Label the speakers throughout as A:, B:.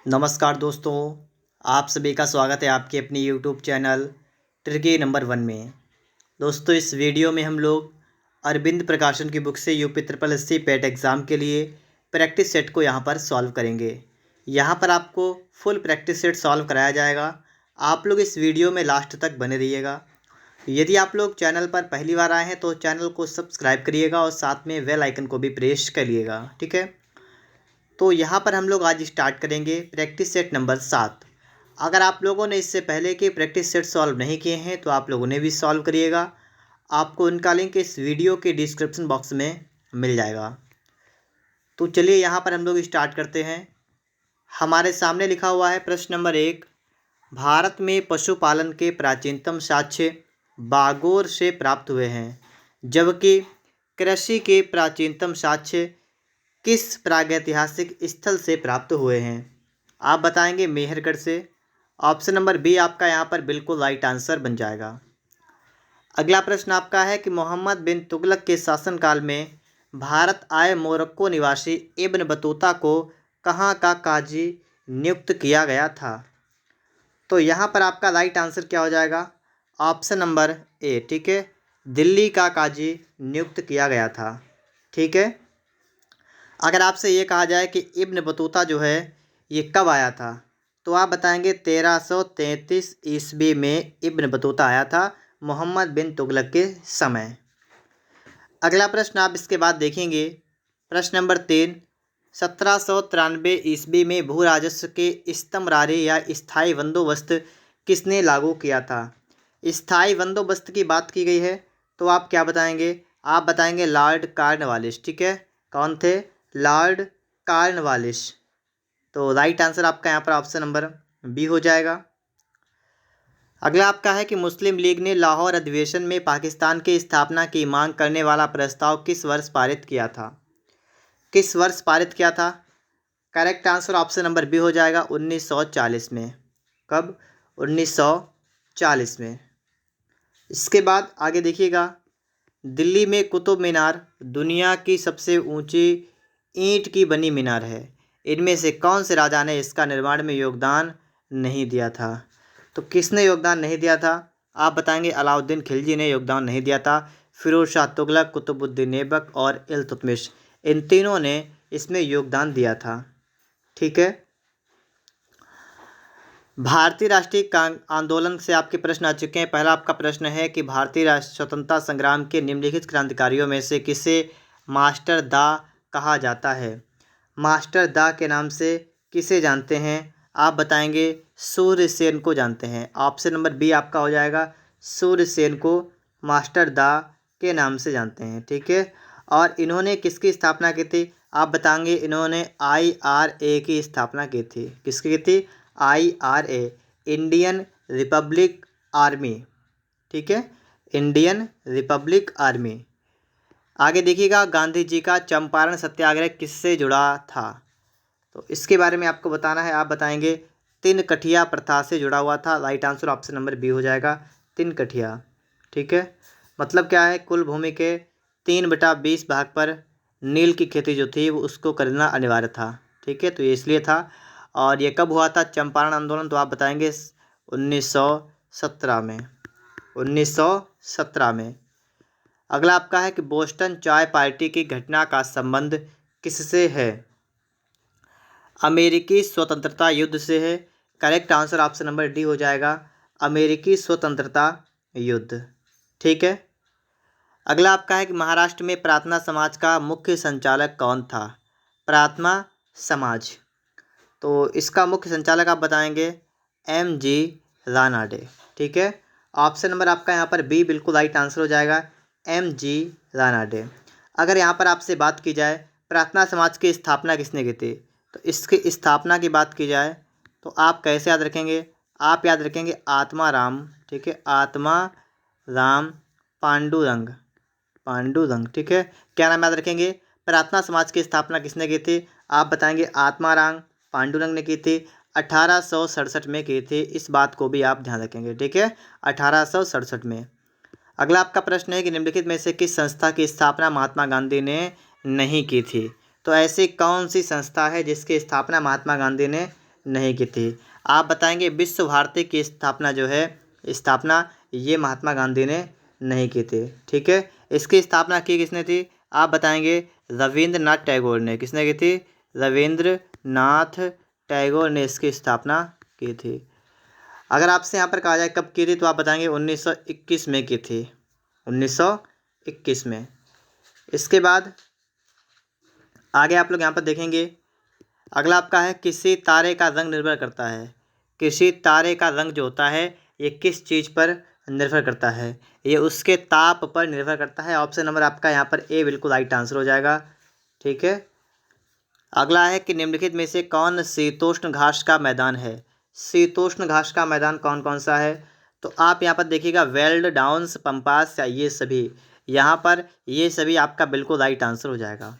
A: नमस्कार दोस्तों, आप सभी का स्वागत है आपके अपनी यूट्यूब चैनल ट्रिकी नंबर 1 में। दोस्तों, इस वीडियो में हम लोग अरविंद प्रकाशन की बुक से यूपी ट्रिपल एससी पेट एग्ज़ाम के लिए प्रैक्टिस सेट को यहाँ पर सॉल्व करेंगे। यहाँ पर आपको फुल प्रैक्टिस सेट सॉल्व कराया जाएगा। आप लोग इस वीडियो में लास्ट तक बने रहिएगा। यदि आप लोग चैनल पर पहली बार आए हैं तो चैनल को सब्सक्राइब करिएगा और साथ में बेल आइकन को भी प्रेस करिएगा, ठीक है। तो यहाँ पर हम लोग आज स्टार्ट करेंगे प्रैक्टिस सेट नंबर 7। अगर आप लोगों ने इससे पहले के प्रैक्टिस सेट सॉल्व नहीं किए हैं तो आप लोगों ने भी सॉल्व करिएगा। आपको उनका लिंक इस वीडियो के डिस्क्रिप्शन बॉक्स में मिल जाएगा। तो चलिए यहाँ पर हम लोग स्टार्ट करते हैं। हमारे सामने लिखा हुआ है प्रश्न नंबर 1। भारत में पशुपालन के प्राचीनतम साक्ष्य बागोर से प्राप्त हुए हैं, जबकि कृषि के प्राचीनतम साक्ष्य किस प्रागैतिहासिक स्थल से प्राप्त हुए हैं? आप बताएंगे मेहरगढ़ से। ऑप्शन नंबर बी आपका यहाँ पर बिल्कुल राइट आंसर बन जाएगा। अगला प्रश्न आपका है कि मोहम्मद बिन तुगलक के शासनकाल में भारत आए मोरक्को निवासी इब्न बतूता को कहाँ का काजी नियुक्त किया गया था? तो यहाँ पर आपका राइट आंसर क्या हो जाएगा? ऑप्शन नंबर ए, ठीक है, दिल्ली का काजी नियुक्त किया गया था, ठीक है। अगर आपसे ये कहा जाए कि इब्न बतूता जो है ये कब आया था, तो आप बताएंगे 1333 ईस्वी में इब्न बतूता आया था, मोहम्मद बिन तुगलक के समय। अगला प्रश्न आप इसके बाद देखेंगे, प्रश्न नंबर 3। 1793 ईस्वी में भू राजस्व के स्तंभरारे या स्थायी बंदोबस्त किसने लागू किया था? स्थायी बंदोबस्त की बात की गई है, तो आप क्या बताएंगे? आप बताएंगे लॉर्ड कॉर्नवालिस, ठीक है। कौन थे? Lord Cornwallis. तो राइट आंसर आपका यहाँ पर ऑप्शन नंबर बी हो जाएगा। अगला आपका है कि मुस्लिम लीग ने लाहौर अधिवेशन में पाकिस्तान की स्थापना की मांग करने वाला प्रस्ताव किस वर्ष पारित किया था? किस वर्ष पारित किया था? Correct answer option number B हो जाएगा, 1940 में। कब? 1940 में। इसके बाद आगे देखिएगा, दिल्ली में कुतुब मीनार दुनिया की सबसे ऊंची ईंट की बनी मीनार है। इनमें से कौन से राजा ने इसका निर्माण में योगदान नहीं दिया था? तो किसने योगदान नहीं दिया था? आप बताएंगे अलाउद्दीन खिलजी ने योगदान नहीं दिया था। फिरोज शाह तुगलक, कुतुबुद्दीन ऐबक और इल्तुतमिश, इन तीनों ने इसमें योगदान दिया था, ठीक है। भारतीय राष्ट्रीय आंदोलन से आपके प्रश्न आ चुके हैं। पहला आपका प्रश्न है कि भारतीय स्वतंत्रता संग्राम के निम्नलिखित क्रांतिकारियों में से किसे मास्टर दा कहा जाता है? मास्टर दा के नाम से किसे जानते हैं? आप बताएंगे सूर्यसेन को जानते हैं। ऑप्शन नंबर बी आपका हो जाएगा, सूर्यसेन को मास्टर दा के नाम से जानते हैं, ठीक है। और इन्होंने किसकी स्थापना की थी? आप बताएंगे इन्होंने IRA की स्थापना की थी। किसकी की थी? IRA, इंडियन रिपब्लिक आर्मी, ठीक है, इंडियन रिपब्लिक आर्मी। आगे देखिएगा, गांधी जी का चंपारण सत्याग्रह किससे जुड़ा था? तो इसके बारे में आपको बताना है। आप बताएंगे तिनकठिया प्रथा से जुड़ा हुआ था। Right answer option number B हो जाएगा, तिनकठिया, ठीक है। मतलब क्या है? कुल भूमि के 3/20 भाग पर नील की खेती जो थी वो उसको करना अनिवार्य था, ठीक है। तो ये इसलिए था। और ये कब हुआ था चंपारण आंदोलन? तो आप बताएंगे 1917 में, 1917 में। अगला आपका है कि बोस्टन चाय पार्टी की घटना का संबंध किससे है? अमेरिकी स्वतंत्रता युद्ध से है। Correct answer option number D हो जाएगा, अमेरिकी स्वतंत्रता युद्ध, ठीक है। अगला आपका है कि महाराष्ट्र में प्रार्थना समाज का मुख्य संचालक कौन था? प्रार्थना समाज, तो इसका मुख्य संचालक आप बताएंगे MG रानाडे, ठीक है। ऑप्शन नंबर आपका यहाँ पर बी बिल्कुल राइट आंसर हो जाएगा, MG रानाडे। अगर यहाँ पर आपसे बात की जाए प्रार्थना समाज की स्थापना किसने की थी, तो इसकी स्थापना की बात की जाए तो आप कैसे याद रखेंगे? आप याद रखेंगे आत्माराम, ठीक है, आत्माराम पांडुरंग, पांडुरंग, ठीक है। क्या नाम याद रखेंगे? प्रार्थना समाज की स्थापना किसने की थी? आप बताएंगे आत्माराम पांडुरंग ने की थी। 1867 में की थी। इस बात को भी आप ध्यान रखेंगे, ठीक है, 1867 में। अगला आपका प्रश्न है कि निम्नलिखित में से किस संस्था की स्थापना महात्मा गांधी ने नहीं की थी? तो ऐसी कौन सी संस्था है जिसकी स्थापना महात्मा गांधी ने नहीं की थी। आप बताएंगे विश्व भारती की स्थापना जो है, स्थापना ये महात्मा गांधी ने नहीं की थी। ठीक है, इसकी स्थापना की किसने थी? आप बताएंगे रविंद्रनाथ टैगोर ने। किसने की थी? रविंद्रनाथ टैगोर ने इसकी स्थापना की थी। अगर आपसे यहाँ पर कहा जाए कब की थी, तो आप बताएंगे 1921 में की थी, 1921 में। इसके बाद आगे आप लोग यहाँ पर देखेंगे, अगला आपका है किसी तारे का रंग निर्भर करता है। किसी तारे का रंग जो होता है ये किस चीज़ पर निर्भर करता है? ये उसके ताप पर निर्भर करता है। ऑप्शन नंबर आपका यहाँ पर ए बिल्कुल राइट आंसर हो जाएगा। ठीक है, अगला है कि निम्नलिखित में से कौन शीतोष्ण घास का मैदान है? शीतोष्ण घास का मैदान कौन कौन सा है? तो आप यहाँ पर देखिएगा वेल्ड, डाउन्स, पंपास या ये सभी। यहाँ पर ये सभी आपका बिल्कुल राइट आंसर हो जाएगा।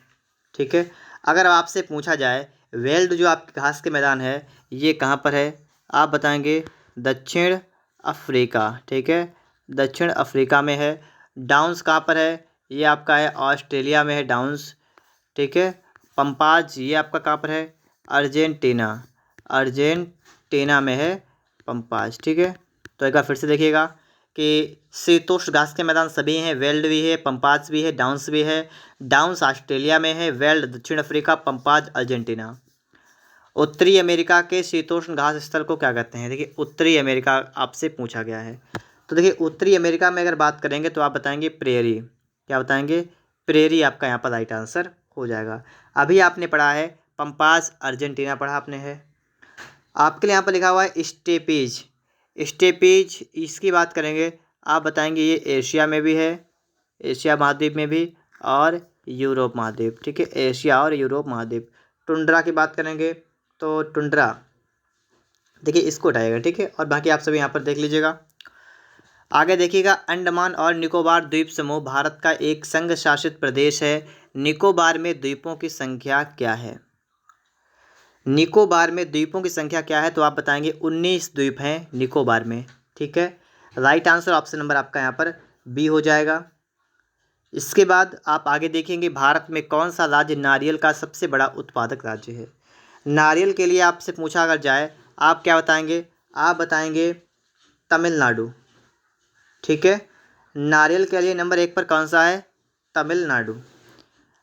A: ठीक है, अगर आपसे पूछा जाए वेल्ड जो आपके घास के मैदान है ये कहाँ पर है? आप बताएंगे दक्षिण अफ्रीका। ठीक है, दक्षिण अफ्रीका में है। डाउन्स कहाँ पर है? ये आपका है ऑस्ट्रेलिया में है डाउन्स। ठीक है, पंपाज ये आपका कहाँ पर है? अर्जेंटीना, अर्जेंटीना में है पंपाज। ठीक है, तो एक बार फिर से देखिएगा कि शीतोष्ण घास के मैदान सभी हैं, वेल्ड भी है, पंपाज भी है, डाउन्स भी है। डाउन्स ऑस्ट्रेलिया में है, वेल्ड दक्षिण अफ्रीका, पंपाज अर्जेंटीना। उत्तरी अमेरिका के शीतोष्ण घास स्थल को क्या कहते हैं? देखिए उत्तरी अमेरिका आपसे पूछा गया है, तो देखिए उत्तरी अमेरिका में अगर बात करेंगे तो आप बताएंगे प्रेरी। क्या बताएंगे? प्रेरी आपका यहाँ पर राइट आंसर हो जाएगा। अभी आपने पढ़ा है पंपाज अर्जेंटीना पढ़ा आपने है। आपके लिए यहाँ पर लिखा हुआ है स्टेपीज। स्टेपीज इसकी बात करेंगे, आप बताएंगे ये एशिया में भी है, एशिया महाद्वीप में भी, और यूरोप महाद्वीप। ठीक है, एशिया और यूरोप महाद्वीप। टुंड्रा की बात करेंगे तो टुंड्रा देखिए इसको उठाएगा। ठीक है, और बाकी आप सभी यहाँ पर देख लीजिएगा। आगे देखिएगा, अंडमान और निकोबार द्वीप समूह भारत का एक संघ शासित प्रदेश है। निकोबार में द्वीपों की संख्या क्या है? निकोबार में द्वीपों की संख्या क्या है? तो आप बताएंगे 19 द्वीप हैं निकोबार में। ठीक है, राइट आंसर ऑप्शन नंबर आपका यहाँ पर बी हो जाएगा। इसके बाद आप आगे देखेंगे, भारत में कौन सा राज्य नारियल का सबसे बड़ा उत्पादक राज्य है? नारियल के लिए आपसे पूछा अगर जाए, आप क्या बताएंगे? आप बताएंगे तमिलनाडु। ठीक है, नारियल के लिए नंबर 1 पर कौन सा है? तमिलनाडु।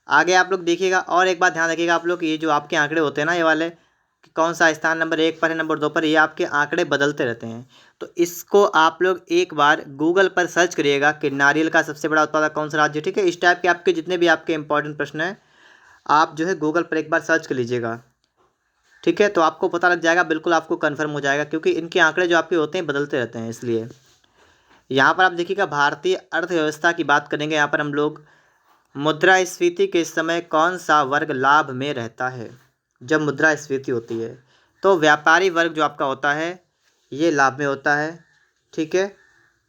A: आगे आप लोग देखिएगा, और एक बात ध्यान रखिएगा आप लोग, ये जो आपके आंकड़े होते हैं ना ये वाले, कि कौन सा स्थान नंबर 1 पर है, नंबर 2 पर, ये आपके आंकड़े बदलते रहते हैं। तो इसको आप लोग एक बार गूगल पर सर्च करिएगा कि नारियल का सबसे बड़ा उत्पादक कौन सा राज्य है। ठीक है, इस टाइप के आपके जितने भी आपके इंपॉर्टेंट प्रश्न हैं आप जो है गूगल पर एक बार सर्च कर लीजिएगा। ठीक है, तो आपको पता लग जाएगा, बिल्कुल आपको कन्फर्म हो जाएगा, क्योंकि इनके आंकड़े जो आपके होते हैं बदलते रहते हैं। इसलिए यहाँ पर आप देखिएगा, भारतीय अर्थव्यवस्था की बात करेंगे। यहाँ पर हम लोग मुद्रास्फीति के समय कौन सा वर्ग लाभ में रहता है? जब मुद्रास्फीति होती है तो व्यापारी वर्ग जो आपका होता है ये लाभ में होता है। ठीक है,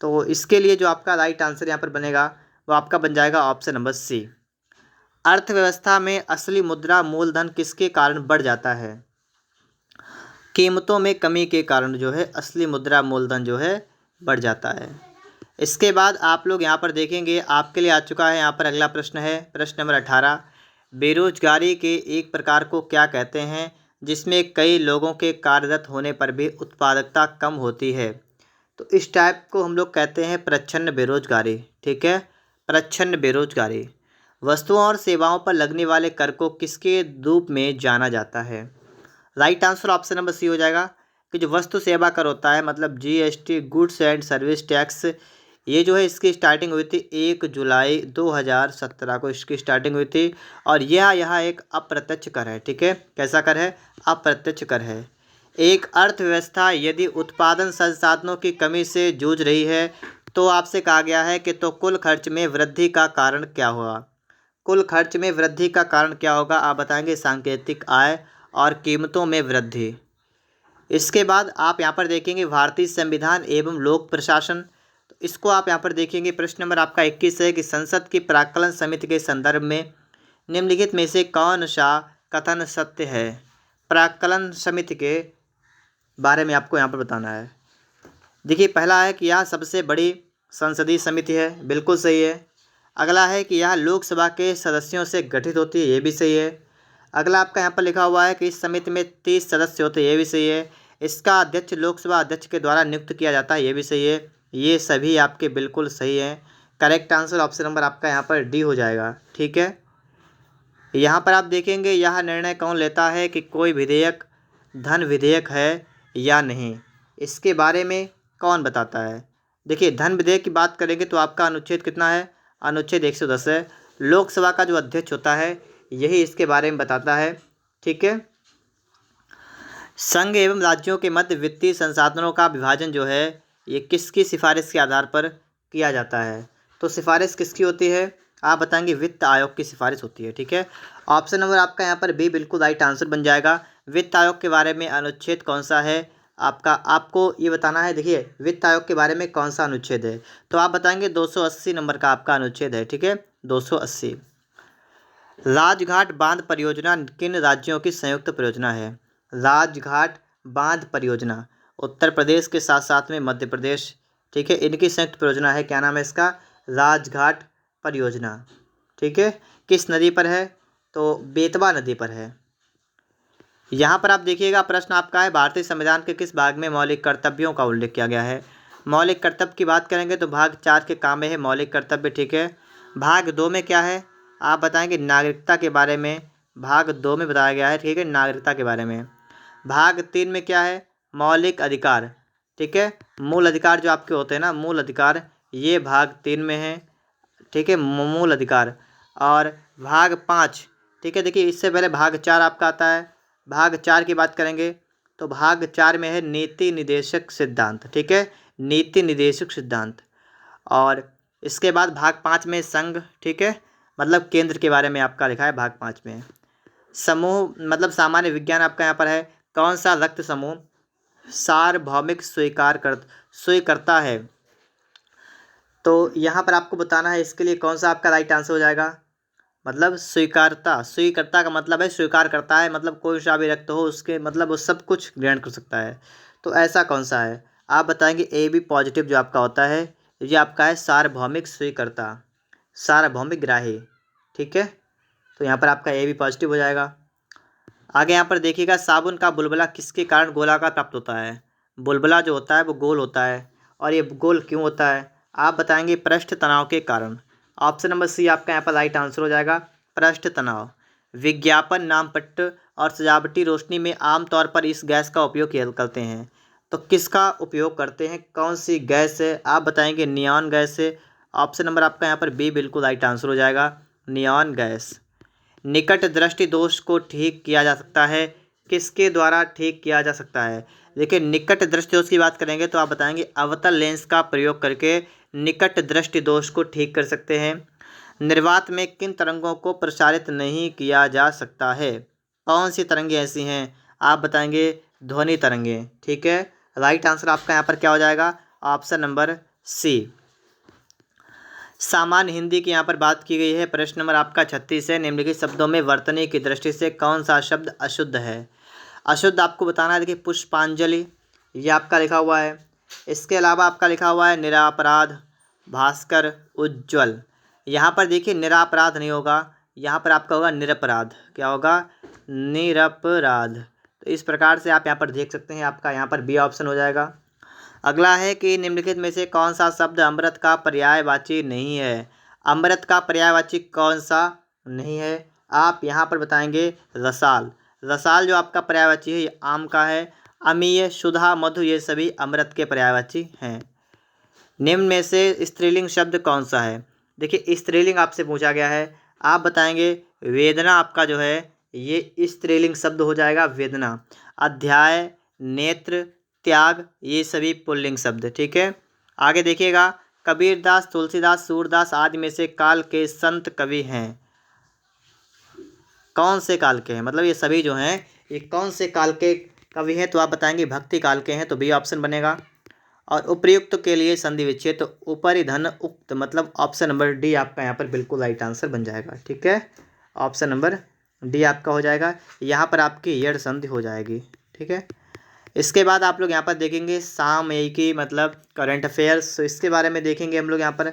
A: तो इसके लिए जो आपका राइट आंसर यहाँ पर बनेगा वो आपका बन जाएगा ऑप्शन नंबर सी। अर्थव्यवस्था में असली मुद्रा मूलधन किसके कारण बढ़ जाता है? कीमतों में कमी के कारण जो है असली मुद्रा मूलधन जो है बढ़ जाता है। इसके बाद आप लोग यहाँ पर देखेंगे, आपके लिए आ चुका है यहाँ पर अगला प्रश्न है, प्रश्न नंबर 18। बेरोजगारी के एक प्रकार को क्या कहते हैं जिसमें कई लोगों के कार्यरत होने पर भी उत्पादकता कम होती है? तो इस टाइप को हम लोग कहते हैं प्रच्छन्न बेरोजगारी। ठीक है, प्रच्छन्न बेरोजगारी। वस्तुओं और सेवाओं पर लगने वाले कर को किसके रूप में जाना जाता है? Right answer option number C हो जाएगा, कि जो वस्तु सेवा कर होता है, मतलब GST, goods and service tax, ये जो है इसकी स्टार्टिंग हुई थी 1 जुलाई 2017 को इसकी स्टार्टिंग हुई थी। और यह एक अप्रत्यक्ष कर है। ठीक है, कैसा कर है? अप्रत्यक्ष कर है। एक अर्थव्यवस्था यदि उत्पादन संसाधनों की कमी से जूझ रही है तो आपसे कहा गया है कि तो कुल खर्च में वृद्धि का कारण क्या होगा? कुल खर्च में वृद्धि का कारण क्या होगा? आप बताएंगे सांकेतिक आय और कीमतों में वृद्धि। इसके बाद आप यहाँ पर देखेंगे भारतीय संविधान एवं लोक प्रशासन, तो इसको आप यहाँ पर देखेंगे, प्रश्न नंबर आपका 21 है कि संसद की प्राक्कलन समिति के संदर्भ में निम्नलिखित में से कौन सा कथन सत्य है? प्राक्कलन समिति के बारे में आपको यहाँ पर बताना है। देखिए, पहला है कि यह सबसे बड़ी संसदीय समिति है, बिल्कुल सही है। अगला है कि यह लोकसभा के सदस्यों से गठित होती है, ये भी सही है। अगला आपका यहाँ पर लिखा हुआ है कि इस समिति में 30 सदस्य होते हैं, ये भी सही है। इसका अध्यक्ष लोकसभा अध्यक्ष के द्वारा नियुक्त किया जाता है, ये भी सही है। ये सभी आपके बिल्कुल सही हैं। करेक्ट आंसर ऑप्शन नंबर आपका यहाँ पर डी हो जाएगा। ठीक है, यहाँ पर आप देखेंगे यह निर्णय कौन लेता है कि कोई विधेयक धन विधेयक है या नहीं, इसके बारे में कौन बताता है। देखिए, धन विधेयक की बात करेंगे तो आपका अनुच्छेद कितना है, अनुच्छेद 110 है। लोकसभा का जो अध्यक्ष होता है यही इसके बारे में बताता है। ठीक है, संघ एवं राज्यों के मध्य वित्तीय संसाधनों का विभाजन जो है ये किसकी सिफारिश के आधार पर किया जाता है, तो सिफारिश किसकी होती है, आप बताएंगे वित्त आयोग की सिफारिश होती है। ठीक है, ऑप्शन नंबर आपका यहाँ पर बी बिल्कुल राइट आंसर बन जाएगा। वित्त आयोग के बारे में अनुच्छेद कौन सा है आपको ये बताना है। देखिए, वित्त आयोग के बारे में कौन सा अनुच्छेद है, तो आप बताएंगे 280 नंबर का आपका अनुच्छेद है। ठीक है, 280। राजघाट बांध परियोजना किन राज्यों की संयुक्त परियोजना है। राजघाट बांध परियोजना उत्तर प्रदेश के साथ साथ में मध्य प्रदेश, ठीक है, इनकी संयुक्त परियोजना है। क्या नाम है इसका, राजघाट परियोजना। ठीक है, किस नदी पर है, तो बेतवा नदी पर है। यहाँ पर आप देखिएगा प्रश्न आपका है भारतीय संविधान के किस भाग में मौलिक कर्तव्यों का उल्लेख किया गया है। मौलिक कर्तव्य की बात करेंगे तो भाग 4 के काम में है मौलिक कर्तव्य। ठीक है, भाग 2 में क्या है, आप बताएंगे नागरिकता के बारे में, भाग 2 में बताया गया है। ठीक है, नागरिकता के बारे में। भाग 3 में क्या है, मौलिक अधिकार। ठीक है, मूल अधिकार जो आपके होते हैं ना, मूल अधिकार, ये भाग 3 में है। ठीक है, मूल अधिकार। और भाग 5, ठीक है, देखिए इससे पहले भाग 4 आपका आता है। भाग 4 की बात करेंगे तो भाग 4 में है नीति निदेशक सिद्धांत। ठीक है, नीति निदेशक सिद्धांत। और इसके बाद भाग 5 में संघ, ठीक है, मतलब केंद्र के बारे में आपका लिखा है भाग 5 में। समूह मतलब सामान्य विज्ञान आपका यहाँ पर है। कौन सा रक्त समूह सार्वभौमिक स्वीकारता है, तो यहाँ पर आपको बताना है इसके लिए कौन सा आपका राइट आंसर हो जाएगा। मतलब स्वीकर्ता का मतलब है स्वीकार करता है, मतलब कोई सा भी रक्त हो उसके मतलब वो सब कुछ ग्रहण कर सकता है। तो ऐसा कौन सा है, आप बताएंगे ए बी पॉजिटिव जो आपका होता है ये आपका है सार्वभौमिक स्वीकर्ता, सार्वभौमिक ग्राही। ठीक है, तो यहाँ पर आपका ए बी पॉजिटिव हो जाएगा। आगे यहाँ पर देखिएगा साबुन का बुलबुला किसके कारण गोलाकार प्राप्त होता है। बुलबुला जो होता है वो गोल होता है, और ये गोल क्यों होता है, आप बताएंगे पृष्ठ तनाव के कारण। ऑप्शन नंबर सी आपका यहाँ पर राइट आंसर हो जाएगा, पृष्ठ तनाव। विज्ञापन, नामपट्ट और सजावटी रोशनी में आमतौर पर इस गैस का उपयोग किया करते हैं, तो किसका उपयोग करते हैं, कौन सी गैस है, आप बताएंगे नियॉन गैस है। ऑप्शन नंबर आपका यहाँ पर बी बिल्कुल राइट आंसर हो जाएगा, नियॉन गैस। निकट दृष्टि दोष को ठीक किया जा सकता है, किसके द्वारा ठीक किया जा सकता है। देखिए, निकट दृष्टि दोष की बात करेंगे तो आप बताएंगे अवतल लेंस का प्रयोग करके निकट दृष्टि दोष को ठीक कर सकते हैं। निर्वात में किन तरंगों को प्रसारित नहीं किया जा सकता है, कौन सी तरंगें ऐसी हैं, आप बताएंगे ध्वनि तरंगें। ठीक है, राइट आंसर आपका यहाँ पर क्या हो जाएगा, ऑप्शन नंबर सी। सामान्य हिंदी की यहाँ पर बात की गई है। प्रश्न नंबर आपका 36 है, निम्नलिखित शब्दों में वर्तनी की दृष्टि से कौन सा शब्द अशुद्ध है। अशुद्ध आपको बताना है। देखिए, पुष्पांजलि ये आपका लिखा हुआ है। इसके अलावा आपका लिखा हुआ है निरापराध, भास्कर, उज्ज्वल। यहाँ पर देखिए निरापराध नहीं होगा, यहाँ पर आपका होगा निरपराध। क्या होगा, निरपराध। तो इस प्रकार से आप यहाँ पर देख सकते हैं, आपका यहाँ पर बी ऑप्शन हो जाएगा। अगला है कि निम्नलिखित में से कौन सा शब्द अमृत का पर्यायवाची नहीं है। अमृत का पर्यायवाची कौन सा नहीं है, आप यहाँ पर बताएंगे रसाल। रसाल जो आपका पर्यायवाची है ये आम का है। अमीय, सुधा, मधु ये सभी अमृत के पर्यायवाची हैं। निम्न में से स्त्रीलिंग शब्द कौन सा है। देखिए, स्त्रीलिंग आपसे पूछा गया है, आप बताएंगे वेदना आपका जो है ये स्त्रीलिंग शब्द हो जाएगा, वेदना। अध्याय, नेत्र, त्याग ये सभी पुल्लिंग शब्द। ठीक है, आगे देखिएगा कबीरदास, तुलसीदास, सूरदास आदि में से काल के संत कवि हैं, कौन से काल के हैं, मतलब ये सभी जो हैं ये कौन से काल के कवि हैं, तो आप बताएंगे भक्ति काल के हैं, तो बी ऑप्शन बनेगा। और उपयुक्त के लिए संधि विच्छेद, तो ऊपरी धन उक्त, मतलब ऑप्शन नंबर डी आपका यहाँ पर बिल्कुल राइट आंसर बन जाएगा। ठीक है, ऑप्शन नंबर डी आपका हो जाएगा, यहाँ पर आपकी यड़ संधि हो जाएगी। ठीक है, इसके बाद आप लोग यहाँ पर देखेंगे सामयिकी मतलब करंट अफेयर्स, तो इसके बारे में देखेंगे हम लोग यहाँ पर।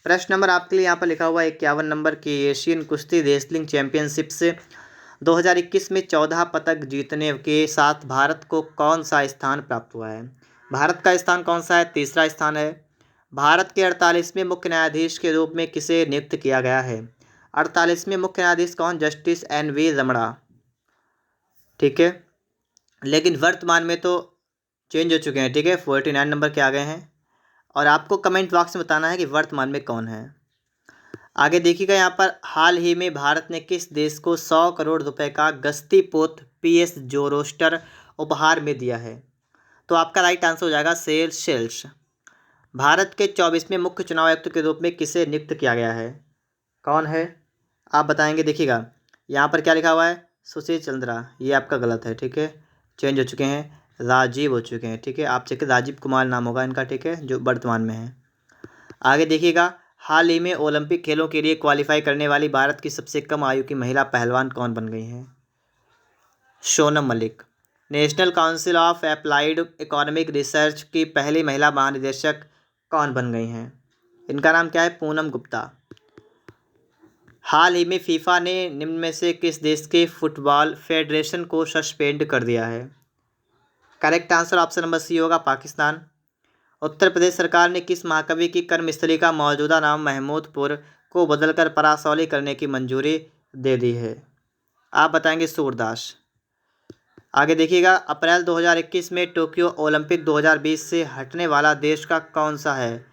A: प्रश्न नंबर आपके लिए यहाँ पर लिखा हुआ है 51 नंबर की एशियन कुश्ती रेसलिंग चैंपियनशिप से 2021 में 14 पदक जीतने के साथ भारत को कौन सा स्थान प्राप्त हुआ है? भारत का स्थान कौन सा है? तीसरा स्थान है। भारत के 48वें मुख्य न्यायाधीश के रूप में किसे नियुक्त किया गया है? 48वें मुख्य न्यायाधीश कौन? Justice NV Ramana. ठीक है, लेकिन वर्तमान में तो चेंज हो चुके हैं। ठीक है, 49 नंबर के आ गए हैं और आपको कमेंट बॉक्स में बताना है कि वर्तमान में कौन है। आगे देखिएगा, यहाँ पर हाल ही में भारत ने किस देश को 100 करोड़ रुपए का गश्ती पोत PS जोरोस्टर उपहार में दिया है? तो आपका राइट आंसर हो जाएगा सेशेल्स। भारत के 24वें मुख्य चुनाव आयुक्त के रूप में किसे नियुक्त किया गया है? कौन है आप बताएंगे? देखिएगा, यहाँ पर क्या लिखा हुआ है? सुशील चंद्रा। ये आपका गलत है। ठीक है, चेंज हो चुके हैं, राजीव हो चुके हैं। ठीक है, आप चेक, राजीव कुमार नाम होगा इनका। ठीक है, जो वर्तमान में है। आगे देखिएगा, हाल ही में ओलंपिक खेलों के लिए क्वालिफाई करने वाली भारत की सबसे कम आयु की महिला पहलवान कौन बन गई हैं? Sonam Malik. National council of applied economic research की पहली महिला महानिदेशक कौन बन गई हैं? इनका नाम क्या है? पूनम गुप्ता। हाल ही में फीफा ने निम्न में से किस देश के फुटबॉल फेडरेशन को सस्पेंड कर दिया है? Correct answer option number C होगा, पाकिस्तान। उत्तर प्रदेश सरकार ने किस महाकवि की कर्मस्थली का मौजूदा नाम महमूदपुर को बदलकर परासौली करने की मंजूरी दे दी है? आप बताएंगे सूरदास। आगे देखिएगा, अप्रैल 2021 में टोक्यो ओलंपिक 2020 से हटने वाला देश का कौन सा है?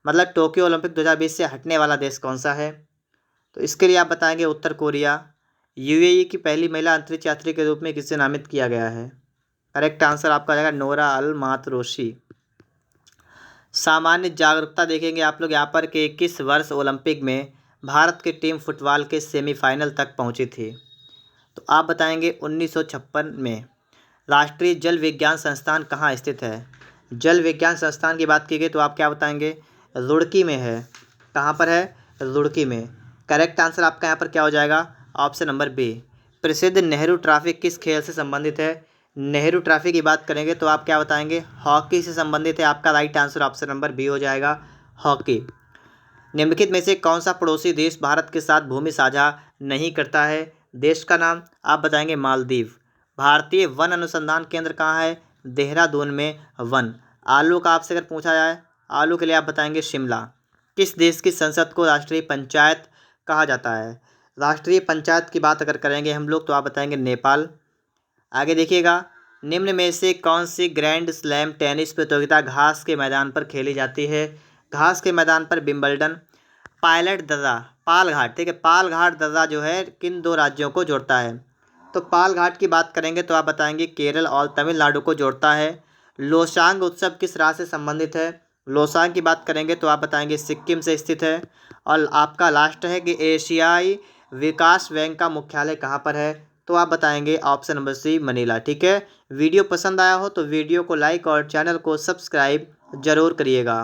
A: मतलब टोक्यो ओलंपिक 2020 से हटने वाला देश कौन सा है? तो इसके लिए आप बताएंगे उत्तर कोरिया। UAE की पहली महिला अंतरिक्ष यात्री के रूप में किसे नामित किया गया है? करेक्ट आंसर आपका जाएगा नोरा अल मातरोशी। सामान्य जागरूकता देखेंगे आप लोग यहाँ पर कि किस वर्ष ओलंपिक में भारत की टीम फुटबॉल के सेमीफाइनल तक पहुँची थी? तो आप बताएंगे 1956 में। राष्ट्रीय जल विज्ञान संस्थान कहाँ स्थित है? जल विज्ञान संस्थान की बात की गई तो आप क्या बताएंगे? रुड़की में है। कहाँ पर है? रुड़की में। करेक्ट आंसर आपका यहाँ पर क्या हो जाएगा? Option number B. प्रसिद्ध नेहरू ट्रॉफी किस खेल से संबंधित है? नेहरू ट्रॉफी की बात करेंगे तो आप क्या बताएंगे? हॉकी से संबंधित है। आपका right answer option number B हो जाएगा, हॉकी। निम्नलिखित में से कौन सा पड़ोसी देश भारत के साथ भूमि साझा नहीं करता है? देश का नाम आप बताएंगे मालदीव। भारतीय वन अनुसंधान केंद्र कहाँ है? देहरादून में वन। आलू का आपसे अगर पूछा जाए, आलू के लिए आप बताएंगे शिमला। किस देश की संसद को राष्ट्रीय पंचायत कहा जाता है? राष्ट्रीय पंचायत की बात अगर करेंगे हम लोग तो आप बताएंगे नेपाल। आगे देखिएगा, निम्न में से कौन सी ग्रैंड स्लैम टेनिस प्रतियोगिता घास के मैदान पर खेली जाती है? घास के मैदान पर विंबलडन। पायलट दर्रा, पालघाट। ठीक है, पालघाट दर्रा जो है किन दो राज्यों को जोड़ता है? तो पालघाट की बात करेंगे तो आप बताएंगे केरल और तमिलनाडु को जोड़ता है। लोसांग उत्सव किस राज्य से संबंधित है? लोसांग की बात करेंगे तो आप बताएंगे सिक्किम से स्थित है। और आपका लास्ट है कि एशियाई विकास बैंक का मुख्यालय कहाँ पर है? तो आप बताएंगे ऑप्शन नंबर सी, मनीला। ठीक है, वीडियो पसंद आया हो तो वीडियो को लाइक और चैनल को सब्सक्राइब जरूर करिएगा।